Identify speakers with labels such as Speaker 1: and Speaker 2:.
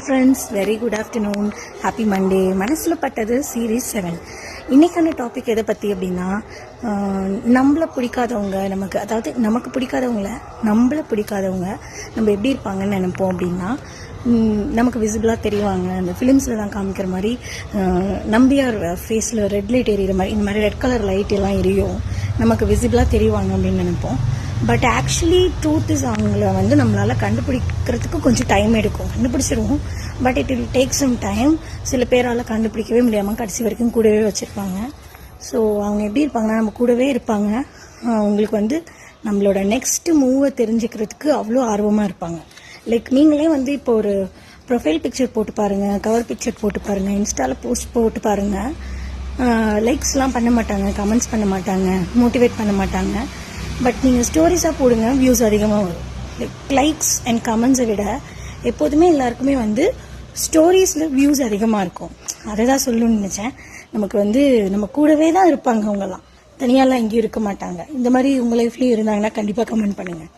Speaker 1: Friends, very good afternoon, happy Monday. மனசில் பட்டது series 7. இன்றைக்கான டாபிக் எதை பற்றி அப்படின்னா, நம்மளை பிடிக்காதவங்க நமக்கு பிடிக்காதவங்கள நம்மளை பிடிக்காதவங்க நம்ம எப்படி இருப்பாங்கன்னு நினைப்போம் அப்படின்னா, நமக்கு விசிபிளாக தெரிவாங்க. அந்த ஃபிலிம்ஸில் தான் காமிக்கிற மாதிரி நம்பியார் ஃபேஸில் ரெட் லைட் எரியிற மாதிரி, இந்த மாதிரி ரெட் கலர் லைட் எல்லாம் எரியும், நமக்கு விசிபிளாக தெரிவாங்க அப்படின்னு நினைப்போம். பட் ஆக்சுவலி ட்ரூத் இஸ் அவங்கள நம்மளால் கண்டுபிடிக்கிறதுக்கு கொஞ்சம் டைம் எடுக்கும். கண்டுபிடிச்சிருவோம், but it will take some time. சில பேரால் கண்டுபிடிக்கவே முடியாமல் கடைசி வரைக்கும் கூடவே வச்சுருப்பாங்க. ஸோ அவங்க எப்படி இருப்பாங்கன்னா, நம்ம கூடவே இருப்பாங்க. அவங்களுக்கு நம்மளோட நெக்ஸ்ட் மூவை தெரிஞ்சுக்கிறதுக்கு அவ்வளோ ஆர்வமாக இருப்பாங்க. லைக் நீங்களே இப்போ ஒரு ப்ரொஃபைல் பிக்சர் போட்டு பாருங்கள், கவர் பிக்சர் போட்டு பாருங்கள், இன்ஸ்டாவில் போஸ்ட் போட்டு பாருங்கள். லைக்ஸ்லாம் பண்ண மாட்டாங்க, கமெண்ட்ஸ் பண்ண மாட்டாங்க, மோட்டிவேட் பண்ண மாட்டாங்க. பட் நீங்கள் ஸ்டோரிஸாக போடுங்க, வியூஸ் அதிகமாக வரும். லைக்ஸ் அண்ட் கமெண்ட்ஸை விட எப்போதுமே எல்லாருக்குமே ஸ்டோரிஸில் வியூஸ் அதிகமாக இருக்கும். அதை தான் சொல்லணும்னு நினச்சேன். நமக்கு நம்ம கூடவே தான் இருப்பாங்க. அவங்கெல்லாம் தனியாலாம் எங்கேயும் இருக்க மாட்டாங்க. இந்த மாதிரி உங்கள் லைஃப்லேயும் இருந்தாங்கன்னா கண்டிப்பாக கமெண்ட் பண்ணுங்கள்.